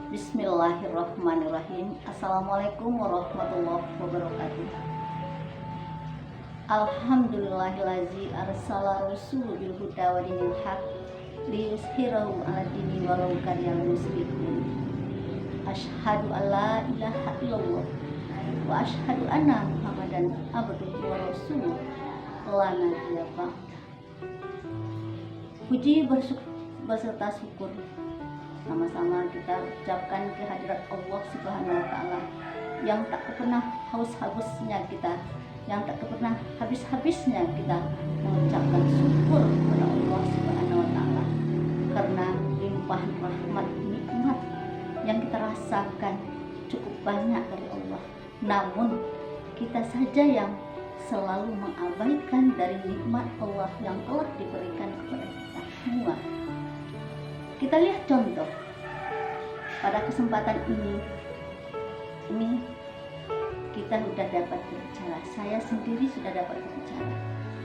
Bismillahirrahmanirrahim. Assalamualaikum warahmatullahi wabarakatuh. Alhamdulillahillazi arsala rasul bil huda wa dinil haq liyuzhirahu 'ala dini walau karihal musyrikun. Asyhadu alla ilaha illallah wa asyhadu anna Muhammadan abduhu wa rasuluh la nabiyya ba'd. Puji beserta syukur sama-sama kita ucapkan kehadirat Allah Subhanahu wa taala yang tak pernah haus-hausnya kita, yang tak pernah habis-habisnya kita mengucapkan syukur kepada Allah Subhanahu wa taala karena limpahan rahmat nikmat yang kita rasakan cukup banyak dari Allah. Namun kita saja yang selalu mengabaikan dari nikmat Allah yang telah diberikan kepada kita semua. Kita lihat contoh pada kesempatan ini kita sudah dapat berbicara. Saya sendiri sudah dapat berbicara.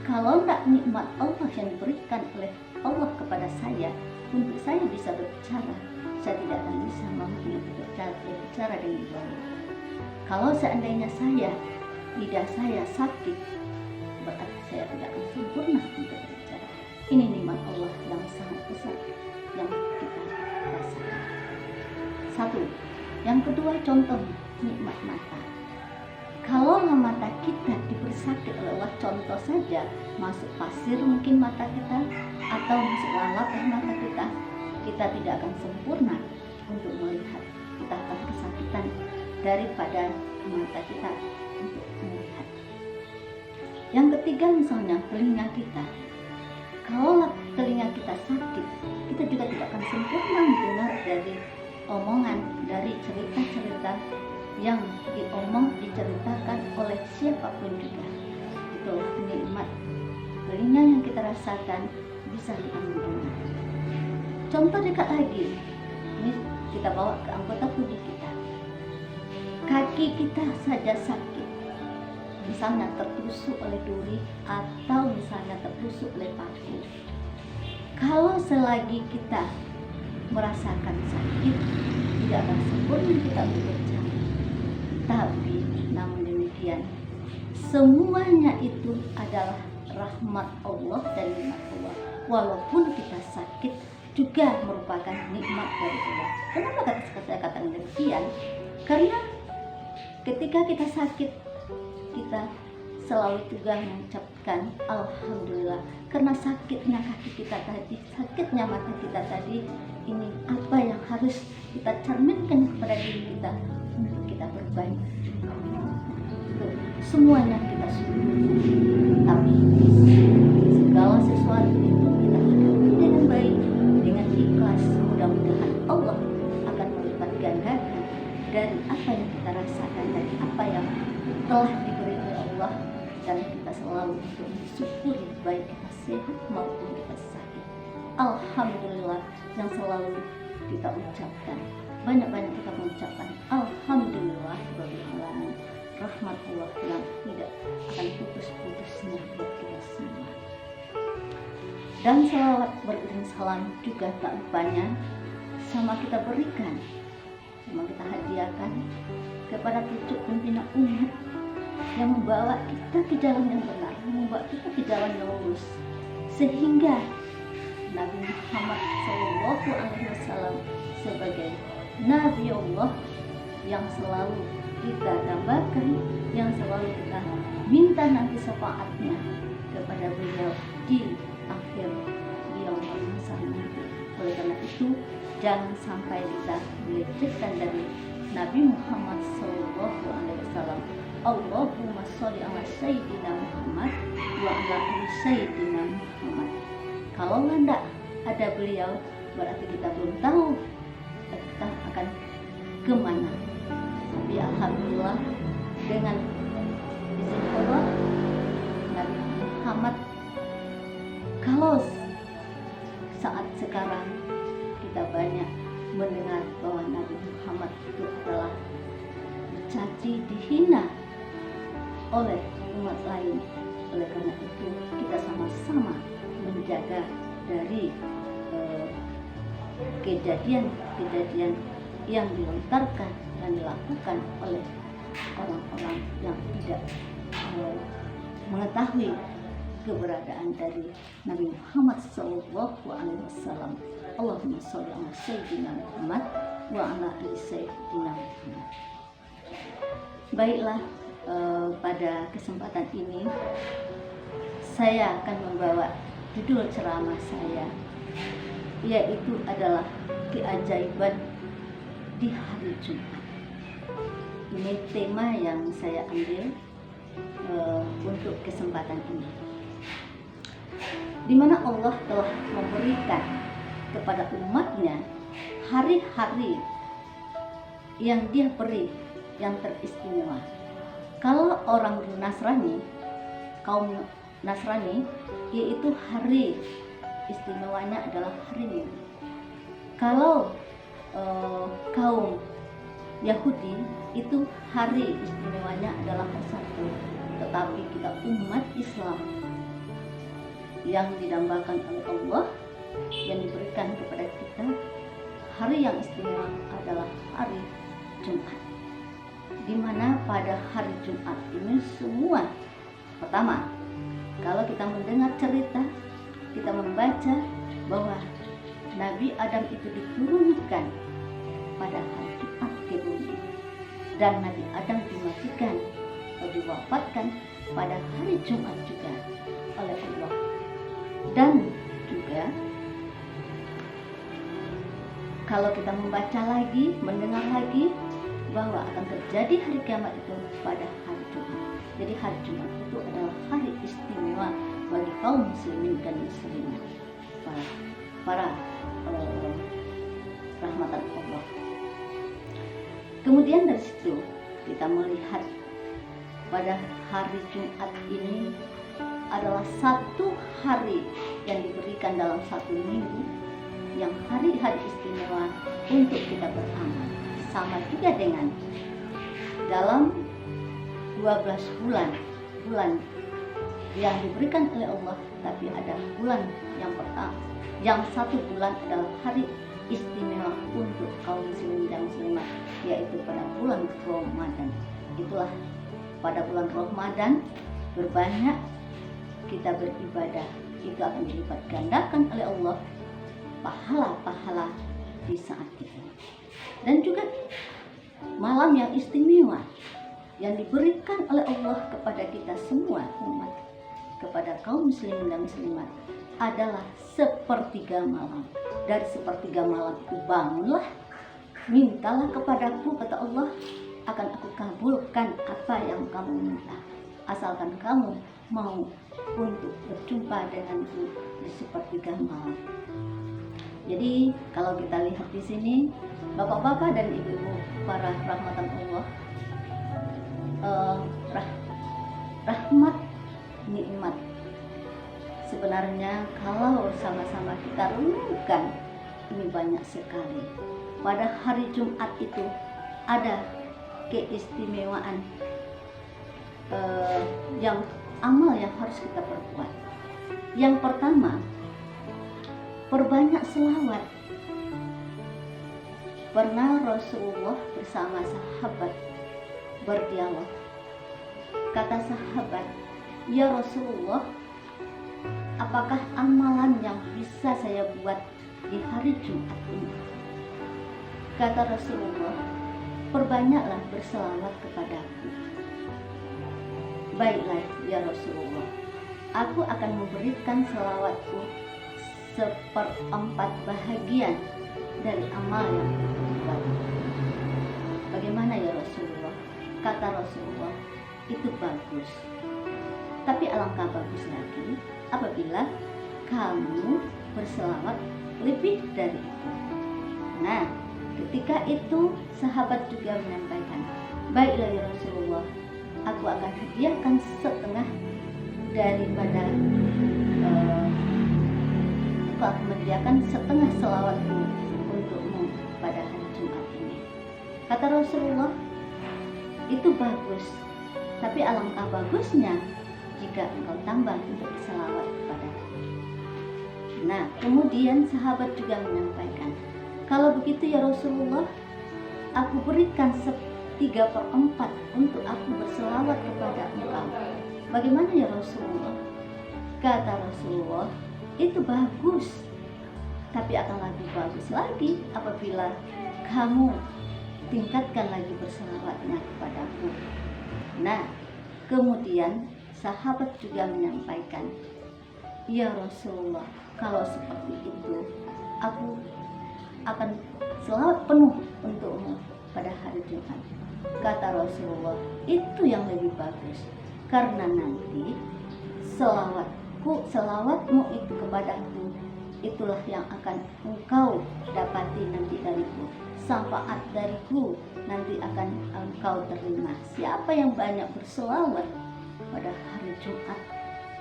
Kalau tidak nikmat Allah yang diberikan oleh Allah kepada saya untuk saya bisa berbicara, saya tidak akan bisa mampu berbicara dengan baik. Kalau seandainya lidah saya sakit, berarti saya tidak akan sempurna untuk berbicara. Ini nikmat Allah yang sangat besar yang kita rasakan. Satu. Yang kedua, contoh nikmat mata. Kalau mata kita diberi sakit oleh Allah, contoh saja masuk pasir mungkin mata kita, atau masuk lalap mata kita tidak akan sempurna untuk melihat. Kita akan kesakitan daripada mata kita untuk melihat. Yang ketiga, misalnya telinga kita. Kalau telinga kita sakit, kita juga tidak akan sempurna mendengar dari omongan, dari cerita-cerita yang diceritakan oleh siapapun juga. Itu nikmat telinga yang kita rasakan, bisa kita mendengar. Contoh dekat lagi, ini kita bawa ke anggota tubuh kita. Kaki kita saja sakit, misalnya tertusuk oleh duri atau misalnya tertusuk oleh paku. Kalau selagi kita merasakan sakit, tidak akan sempurna kita bekerja. Tapi namun demikian, semuanya itu adalah rahmat Allah dan nikmat Allah. Walaupun kita sakit juga merupakan nikmat dari Allah. Kenapa saya katakan demikian? Karena ketika kita sakit, kita selalu juga mengucapkan alhamdulillah, karena sakitnya kaki kita tadi, sakitnya mata kita tadi, ini apa yang harus kita cerminkan kepada diri kita untuk kita berbaik. Semuanya kita syukuri, tapi segala sesuatu itu kita hadapi dengan baik, dengan ikhlas. Mudah-mudahan Allah akan melipat gandakan dari apa yang kita rasakan, dari apa yang telah diberi oleh Allah, dan kita selalu bersyukur baik kita sehat maupun kita sakit. Alhamdulillah yang selalu kita ucapkan. Banyak-banyak kita mengucapkan alhamdulillah rabbil alamin. Rahmat Allah yang tidak akan putus-putusnya buat kita semua. Dan salawat beriring salam juga tak lupanya sama kita berikan, sama kita hadiahkan kepada cucu pimpinan umat yang membawa kita ke jalan yang benar, membawa kita ke jalan yang lurus, sehingga Nabi Muhammad SAW sebagai Nabi Allah yang selalu kita dambakan, yang selalu kita minta nanti syafaatnya kepada beliau di akhir yaumul hisab nanti. Oleh karena itu, jangan sampai kita melecehkan dari Nabi Muhammad SAW. Allahumma sholli ala sayyidina Muhammad wa ala ali sayyidina Muhammad. Kalau tidak ada beliau, berarti kita belum tahu kita akan kemana. Tapi alhamdulillah dengan izin Allah, Nabi Muhammad, kalau saat sekarang kita banyak mendengar bahwa Nabi Muhammad itu adalah dicaci, dihina oleh umat lain. Oleh karena itu kita sama-sama menjaga dari kejadian-kejadian yang dilontarkan dan dilakukan oleh orang-orang yang tidak mengetahui keberadaan dari Nabi Muhammad SAW. Allahumma sholli ala sayyidina Muhammad wa ala ali sayyidina Muhammad. Baiklah, pada kesempatan ini saya akan membawa judul ceramah saya, yaitu adalah keajaiban di hari Jumat. Ini tema yang saya ambil untuk kesempatan ini, di mana Allah telah memberikan kepada umatnya hari-hari yang Dia beri yang teristimewa. Kalau orang Nasrani, kaum Nasrani, yaitu hari istimewanya adalah hari Minggu. Kalau kaum Yahudi itu hari istimewanya adalah hari Sabtu. Tetapi kita umat Islam yang didambakan oleh Allah, yang diberikan kepada kita hari yang istimewa adalah hari Jumat, di mana pada hari Jumat ini semua, pertama, kalau kita mendengar cerita, kita membaca bahwa Nabi Adam itu diturunkan pada hari Jumat ke bumi, dan Nabi Adam dimatikan atau diwafatkan pada hari Jumat juga oleh Allah. Dan juga kalau kita membaca lagi, mendengar lagi bahwa akan terjadi hari kiamat itu pada hari Jumat. Jadi hari Jumat itu adalah hari istimewa bagi kaum muslimin dan muslimat, para rahmatan Allah. Kemudian dari situ kita melihat pada hari Jumat ini adalah satu hari yang diberikan dalam satu minggu, yang hari-hari istimewa untuk kita beramal. Sama juga dengan dalam 12 bulan yang diberikan oleh Allah, tapi ada bulan yang pertama, yang satu bulan adalah hari istimewa untuk kaum muslimin dan muslimat, yaitu pada bulan Ramadan. Itulah pada bulan Ramadan berbanyak kita beribadah, itu akan dilipat gandakan oleh Allah pahala-pahala di saat itu. Dan juga malam yang istimewa yang diberikan oleh Allah kepada kita semua umat, kepada kaum muslimin dan muslimat, adalah sepertiga malam. Dari sepertiga malam itu bangunlah, mintalah kepadaku, kata Allah, akan aku kabulkan apa yang kamu minta, asalkan kamu mau untuk berjumpa denganku di sepertiga malam. Jadi kalau kita lihat di sini, bapak-bapak dan ibu-ibu para rahmatan Allah, rahmat nikmat, sebenarnya kalau sama-sama kita renungkan, ini banyak sekali. Pada hari Jumat itu ada keistimewaan yang amal yang harus kita perbuat. Yang pertama, perbanyak selawat. Pernah Rasulullah bersama sahabat berdialog. Kata sahabat, "Ya Rasulullah, apakah amalan yang bisa saya buat di hari Jumat ini?" Kata Rasulullah, "Perbanyaklah berselawat kepadaku." "Baiklah ya Rasulullah, aku akan memberikan selawatku 1/4 bahagian dari amal yang aku buat." "Bagaimana ya Rasulullah?" Kata Rasulullah, "Itu bagus. Tapi alangkah bagus lagi apabila kamu berselawat lebih dari itu." Nah, ketika itu sahabat juga menyampaikan, "Baiklah ya Rasulullah, aku akan hadiahkan setengah daripada aku akan menyediakan setengah selawatku untukmu pada hari Jumat ini." Kata Rasulullah, "Itu bagus, tapi alangkah bagusnya jika engkau tambah untuk selawat kepadaku." Nah, kemudian sahabat juga menyampaikan, "Kalau begitu ya Rasulullah, aku berikan 3/4 untuk aku berselawat kepada engkau. Bagaimana ya Rasulullah? Kata Rasulullah, itu bagus, tapi akan lebih bagus lagi apabila kamu tingkatkan lagi berselawatnya kepadaku. Nah, kemudian sahabat juga menyampaikan, ya Rasulullah, kalau seperti itu aku akan selawat penuh untukmu pada hari Jumat. Kata Rasulullah, itu yang lebih bagus, karena nanti selawatmu itu kepadaku, itulah yang akan engkau dapati nanti dariku. Syafaat dariku nanti akan engkau terima. Siapa yang banyak berselawat pada hari Jumat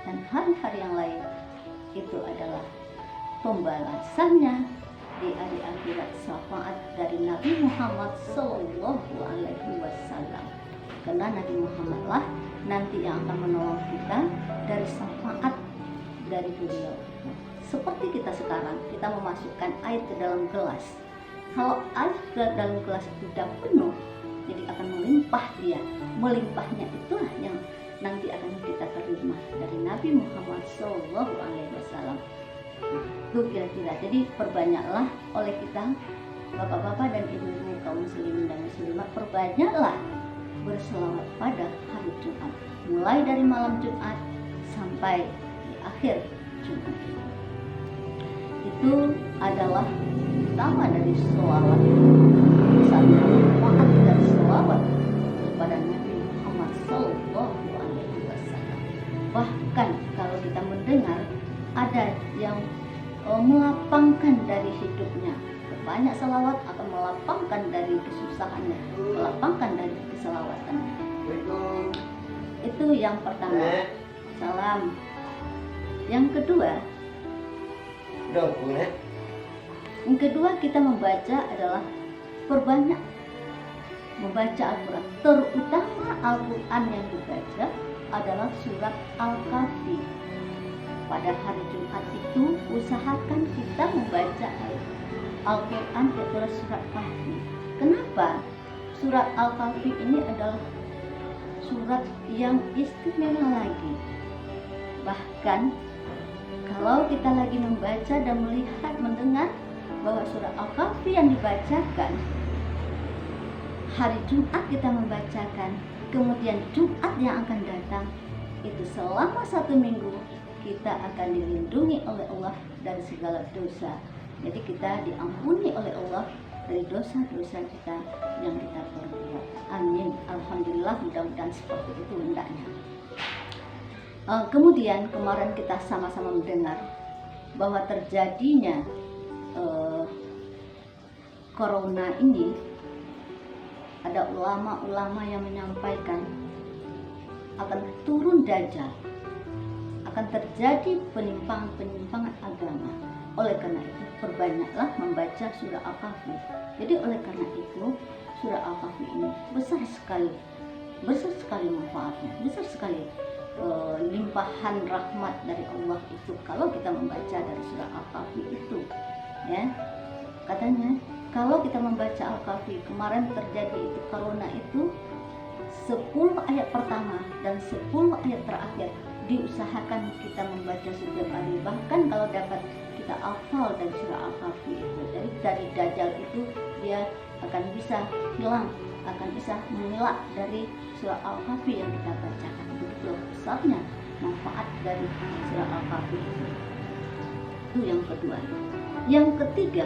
dan hari-hari yang lain, itu adalah pembalasannya di hari akhirat, syafaat dari Nabi Muhammad Sallallahu Alaihi Wasallam. Karena Nabi Muhammad lah nanti yang akan menolong kita dari syafaat dari beliau. Seperti kita sekarang, kita memasukkan air ke dalam gelas. Kalau air ke dalam gelas itu sudah penuh, jadi akan melimpah dia. Melimpahnya itulah yang nanti akan kita terima dari Nabi Muhammad Sallallahu Alaihi Wasallam. Itu kira-kira. Jadi perbanyaklah oleh kita, bapak-bapak dan ibu-ibu kaum muslimin dan muslimat, perbanyaklah berselawat pada hari Jumat, mulai dari malam Jumat sampai di akhir Jumat. Itu adalah utama dari selawat. Satu manfaat dari selawat kepada Nabi Muhammad Sallallahu Alaihi Wasallam. Bahkan kalau kita mendengar ada yang melapangkan dari hidupnya, banyak selawat akan melapangkan dari kesusahannya, melapangkan dari keselawatannya. Itu yang pertama. Salam. Yang kedua kita membaca adalah perbanyak membaca Al-Quran. Terutama Al-Quran yang dibaca adalah surat Al-Kahfi. Pada hari Jumat itu usahakan kita membaca Al-Quran adalah surat Kahfi. Kenapa? Surat Al-Kahfi ini adalah surat yang istimewa lagi. Bahkan kalau kita lagi membaca dan melihat, mendengar bahwa surat Al-Kahfi yang dibacakan hari Jumat kita membacakan, kemudian Jumat yang akan datang itu selama 1 minggu kita akan dilindungi oleh Allah dari segala dosa. Jadi kita diampuni oleh Allah dari dosa-dosa kita yang kita perbuat. Amin. Alhamdulillah, mudah-mudahan seperti itu hendaknya. Kemudian kemarin kita sama-sama mendengar bahwa terjadinya corona ini, ada ulama-ulama yang menyampaikan akan turun dajjal, akan terjadi penyimpangan agama. Oleh karena itu perbanyaklah membaca surah Al-Kahfi. Jadi oleh karena itu surah Al-Kahfi ini besar sekali manfaatnya, besar sekali limpahan rahmat dari Allah itu kalau kita membaca dari surah Al-Kahfi itu, ya. Katanya kalau kita membaca Al-Kahfi, kemarin terjadi itu corona itu 10 ayat pertama dan 10 ayat terakhir diusahakan kita membaca setiap hari. Bahkan kalau dapat kita hafal dari surah Al-Kahfi itu, dari dajjal itu dia akan bisa hilang, akan bisa mengelak dari surah Al-Kahfi yang kita bacakan. Begitu besarnya manfaat dari surah Al-Kahfi itu. Itu yang kedua. Yang ketiga,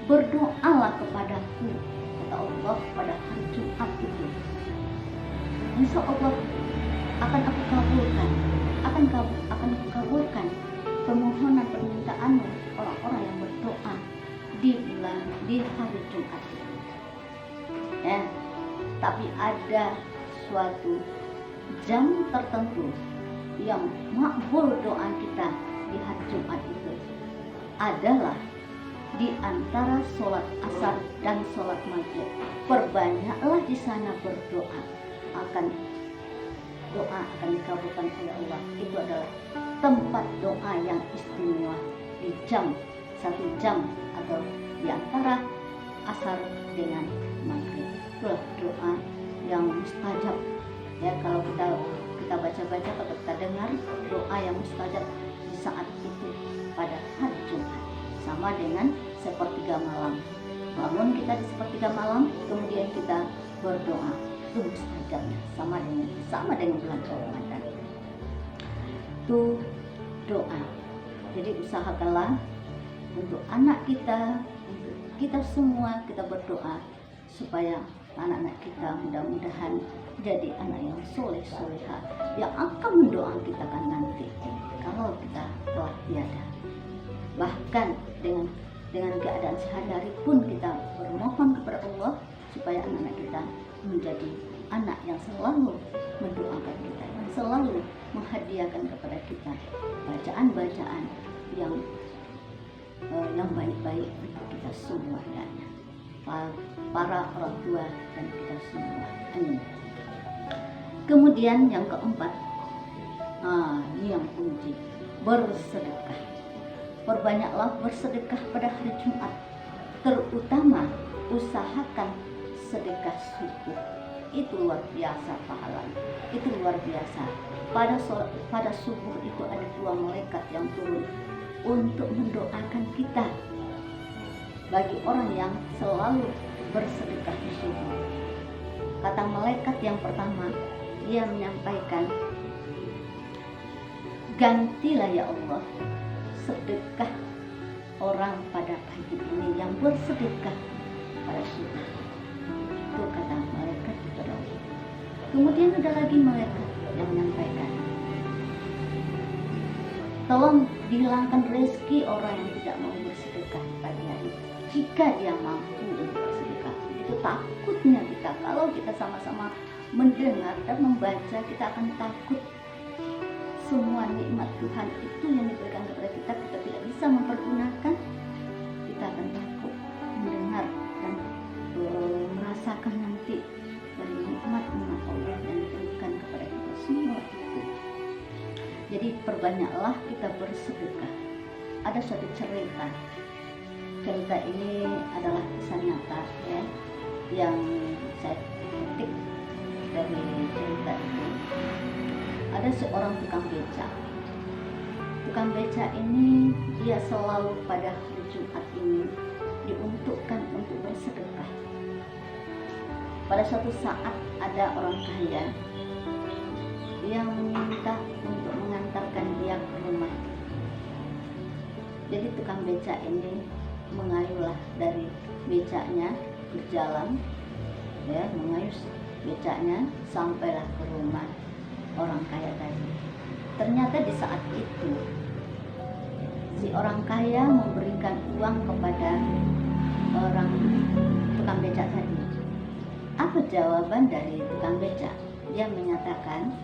berdoalah kepadaku, kata Allah, pada hari Jumat itu. Insya Allah akan aku kabulkan, akan kabulkan permohonan permintaanmu orang-orang yang berdoa di hari Jumat. Ya, tapi ada suatu jam tertentu yang makbul doa kita di hari Jumat itu adalah di antara sholat asar dan sholat maghrib. Perbanyaklah di sana berdoa, doa akan dikabulkan oleh Allah. Itu adalah tempat doa yang istimewa di 1 jam atau di antara asar sahar dengan maghrib. Itulah doa yang mustajab ya. Kalau kita baca-baca atau kita dengar doa yang mustajab di saat itu pada hari Jumat, sama dengan sepertiga malam. Bangun kita di sepertiga malam, kemudian kita berdoa, itu mustajabnya sama dengan bulan Ramadan. Itu doa. Jadi usahakanlah untuk anak kita, untuk kita semua, kita berdoa supaya anak-anak kita mudah-mudahan jadi anak yang soleh-soleha, yang akan mendoa kita kan nanti kalau kita telah tiada. Bahkan dengan keadaan sehari-hari pun kita bermohon kepada Allah supaya anak-anak kita menjadi anak yang selalu mendoakan kita, yang selalu menghadiahkan kepada kita bacaan-bacaan yang baik-baik untuk kita semua ya. Para orang tua dan kita semua. Amin. Kemudian yang keempat, ini yang kunci, bersedekah. Perbanyaklah bersedekah pada hari Jumat, terutama usahakan sedekah subuh. Itu luar biasa pahalanya, itu luar biasa. Pada subuh itu ada 2 malaikat yang turun untuk mendoakan kita. Bagi orang yang selalu bersedekah di subuh, kata malaikat yang pertama, dia menyampaikan, gantilah ya Allah sedekah orang pada pagi ini yang bersedekah pada subuh. Itu kata malaikat kepada Allah. Kemudian ada lagi malaikat yang menyampaikan, tolong dihilangkan rezeki orang yang tidak mau bersedekah pagi hari, jika dia mampu untuk bersedekah. Itu takutnya kita, kalau kita sama-sama mendengar dan membaca, kita akan takut semua nikmat Tuhan itu yang diberikan kepada kita tidak bisa mempergunakan. Kita akan takut mendengar dan merasakan nanti dari nikmat-nikmat Allah yang diberikan kepada kita semua itu. Jadi perbanyaklah kita bersedekah. Ada suatu cerita ini adalah kisah nyata ya, yang saya petik dari cerita itu. Ada seorang tukang beca. Tukang beca ini dia selalu pada hari Jumat ini diuntukkan untuk bersedekah. Pada suatu saat ada orang kaya yang meminta untuk mengantarkan dia ke rumah. Jadi tukang beca ini mengayuhlah dari becanya, berjalan ya, mengayuh becanya sampailah ke rumah orang kaya tadi. Ternyata di saat itu si orang kaya memberikan uang kepada orang tukang beca tadi. Apa jawaban dari tukang beca? Dia menyatakan,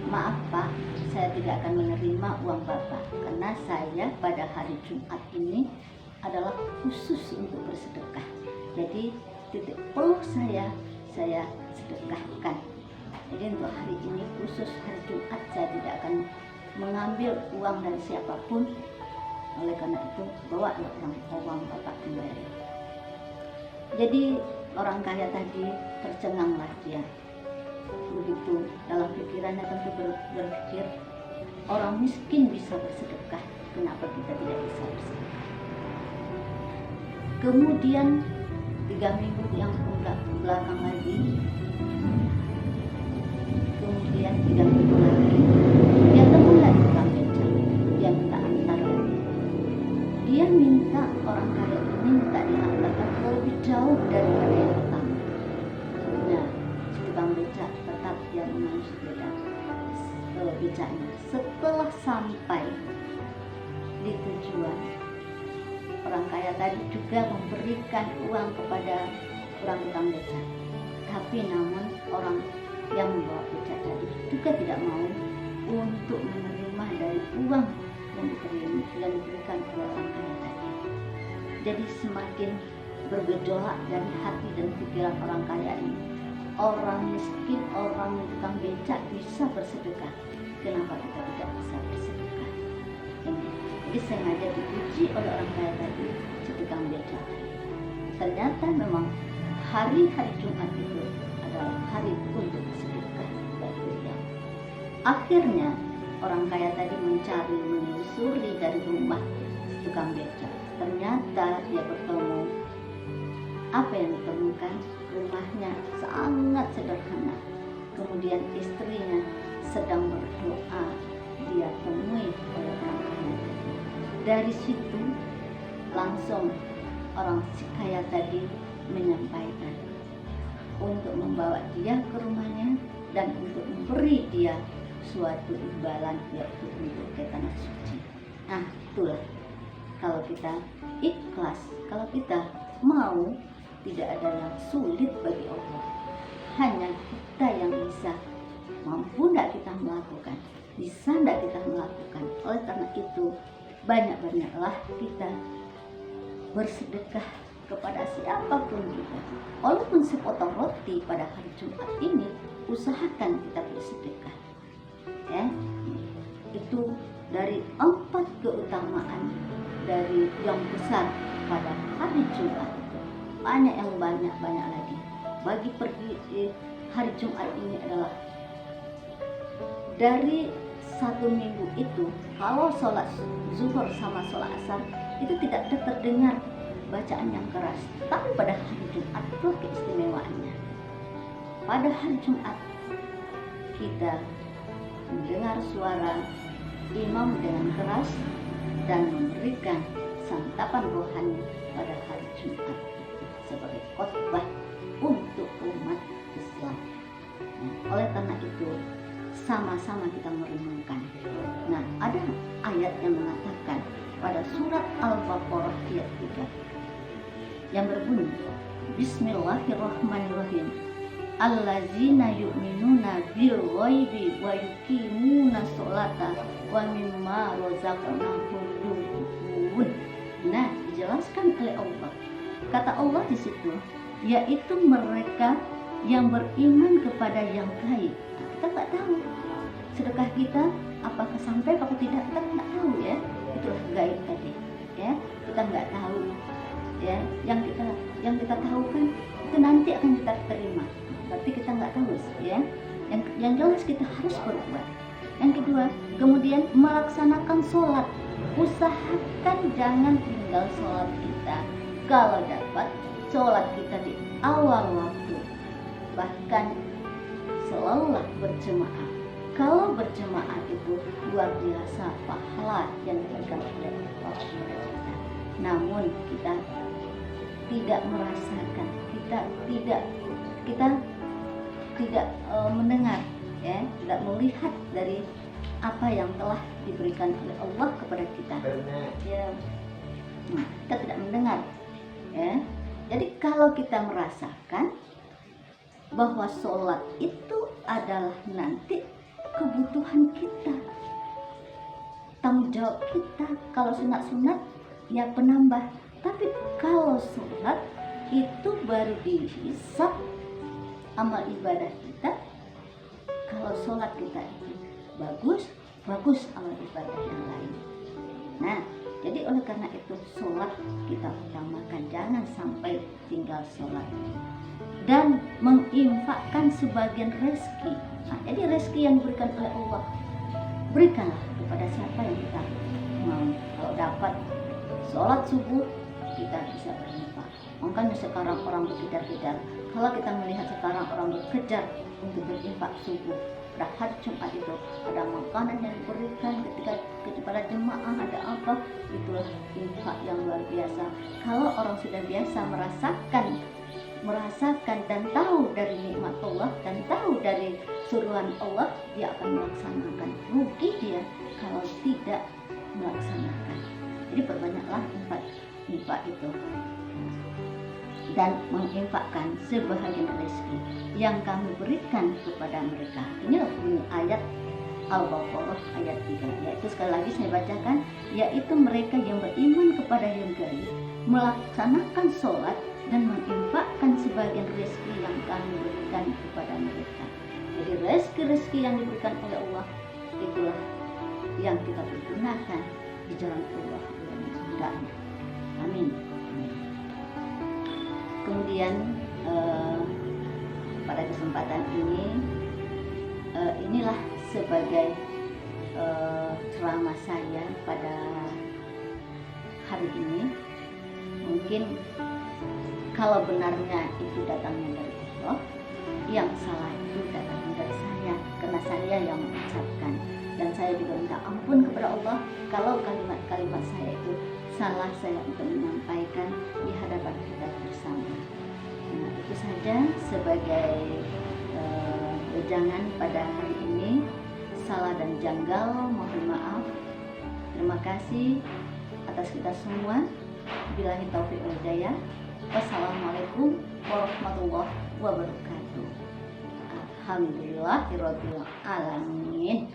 maaf Pak, saya tidak akan menerima uang Bapak karena saya pada hari Jumat ini adalah khusus untuk bersedekah. Jadi titik peluh saya sedekahkan. Jadi untuk hari ini khusus hari Jumat saya tidak akan mengambil uang dari siapapun. Oleh karena itu bawa uang Bapak kembali. Jadi orang kaya tadi tercenganglah dia. Begitu dalam pikirannya tentu berpikir, orang miskin bisa bersedekah, kenapa kita tidak bisa bersedekah? Kemudian 3 minggu yang belakang lagi, kemudian 3 minggu lagi, dia ketemu lagi tukang beca. Dia minta antar lagi. Dia minta orang kaya ini minta diantarkan lebih jauh daripada yang pertama. Nah, tukang beca tetap dia mengayuh sepeda becanya. Setelah sampai di tujuan, orang kaya tadi juga memberikan uang kepada orang tukang beca. Tapi namun orang yang membawa beca tadi juga tidak mau untuk menerima dari uang yang diberikan oleh orang kaya tadi. Jadi semakin bergejolak dari hati dan pikiran orang kaya ini. Orang miskin, orang tukang beca bisa bersedekah, kenapa kita tidak bisa bersedekah? Jadi sengaja dipuji oleh orang kaya tadi, si tukang beca. ternyata memang hari-hari Jumat itu adalah hari untuk sedekah bagi beliau. Akhirnya orang kaya tadi menelusuri dari rumah tukang beca. Ternyata dia bertemu, apa yang ditemukan? Rumahnya sangat sederhana. Kemudian istrinya sedang berdoa, dia temui oleh orang kaya tadi. Dari situ langsung orang si kaya tadi menyampaikan untuk membawa dia ke rumahnya dan untuk memberi dia suatu imbalan, yaitu untuk ke tanah suci. Nah, itulah kalau kita ikhlas, kalau kita mau, tidak ada yang sulit bagi Allah. Hanya kita yang bisa, mampu tidak kita melakukan, bisa tidak kita melakukan. Oleh karena itu, banyak-banyaklah kita bersedekah kepada siapapun juga. Walaupun sepotong roti pada hari Jumat ini, usahakan kita bersedekah. Ya, itu dari 4 keutamaan dari yang besar pada hari Jumat. Banyak lagi. Bagi pergi hari Jumat ini adalah dari 1 minggu itu, kalau sholat zuhur sama sholat asar itu tidak terdengar bacaan yang keras. Tapi pada hari Jumat itu keistimewaannya. Pada hari Jumat kita mendengar suara imam dengan keras dan memberikan santapan rohani pada hari Jumat sebagai khotbah untuk umat Islam. Nah, oleh karena itu sama-sama kita merenungkan. Nah, ada ayat yang mengatakan pada surat Al-Baqarah ayat 3 yang berbunyi, Bismillahirrahmanirrahim. Allazina yu'minuna bil ghaibi wa yuqimuna sholata wa mimma razaqnahum yunfiqun. Nah, dijelaskan oleh Allah. Kata Allah di situ, yaitu mereka yang beriman kepada yang gaib. Nah, kita nggak tahu sedekah kita apakah sampai atau tidak, kita nggak tahu ya. Itulah gaib tadi, ya. Kita nggak tahu, ya. Yang kita tahu kan itu nanti akan kita terima. Tapi kita nggak tahu, ya. Yang jelas kita harus berbuat. Yang kedua, kemudian melaksanakan sholat. Usahakan jangan tinggal sholat kita. Kalau dapat, sholat kita di awal waktu. Bahkan selalulah berjemaah. Kalau berjemaah itu luar biasa pahala yang diberikan oleh Allah kepada kita. Namun kita tidak merasakan, kita tidak mendengar, ya, tidak melihat dari apa yang telah diberikan oleh Allah kepada kita. Ya, kita tidak mendengar, ya. Jadi kalau kita merasakan bahwa sholat itu adalah nanti kebutuhan kita, tanggung jawab kita. Kalau sunat-sunat ya penambah, tapi kalau sholat itu baru dihisab amal ibadah kita. Kalau sholat kita itu bagus amal ibadah yang lain. Nah, jadi oleh karena itu sholat kita utamakan, jangan sampai tinggal sholat. Dan menginfakkan sebagian rezeki. Nah, jadi rezeki yang diberikan oleh Allah, berikanlah kepada siapa yang kita mau. Kalau dapat sholat subuh, kita bisa berinfak. Makanya sekarang orang berkejar-kejar. Kalau kita melihat sekarang orang berkejar untuk berinfak subuh, pada hari Jumat itu ada makanan yang diberikan kepada jemaah, ada apa, itulah infak yang luar biasa. Kalau orang sudah biasa merasakan dan tahu dari nikmat Allah dan tahu dari suruhan Allah, dia akan melaksanakan. Rugi dia kalau tidak melaksanakan. Jadi perbanyaklah infak itu, dan menginfakkan sebahagian rezeki yang kami berikan kepada mereka. Ini ayat Al-Baqarah ayat 3, yaitu sekali lagi saya bacakan, yaitu mereka yang beriman kepada yang gaib, melaksanakan sholat dan menginfakkan sebagian rezeki yang kami berikan kepada mereka. Jadi rezeki yang diberikan oleh Allah itulah yang kita pergunakan di jalan Allah yang hendaknya. Amin. Kemudian pada kesempatan ini inilah sebagai ceramah saya pada hari ini. Mungkin kalau benarnya itu datangnya dari Allah, yang salah itu datangnya dari saya, karena saya yang mengucapkan. Dan saya juga minta ampun kepada Allah kalau kalimat-kalimat saya itu salah saya untuk menyampaikan di hadapan kita bersama. Nah, itu saja sebagai wejangan pada hari ini. Salah dan janggal mohon maaf. Terima kasih atas kita semua. Billahi taufiq wal hidayah. Wassalamualaikum warahmatullahi wabarakatuh. Alhamdulillahirabbil alamin.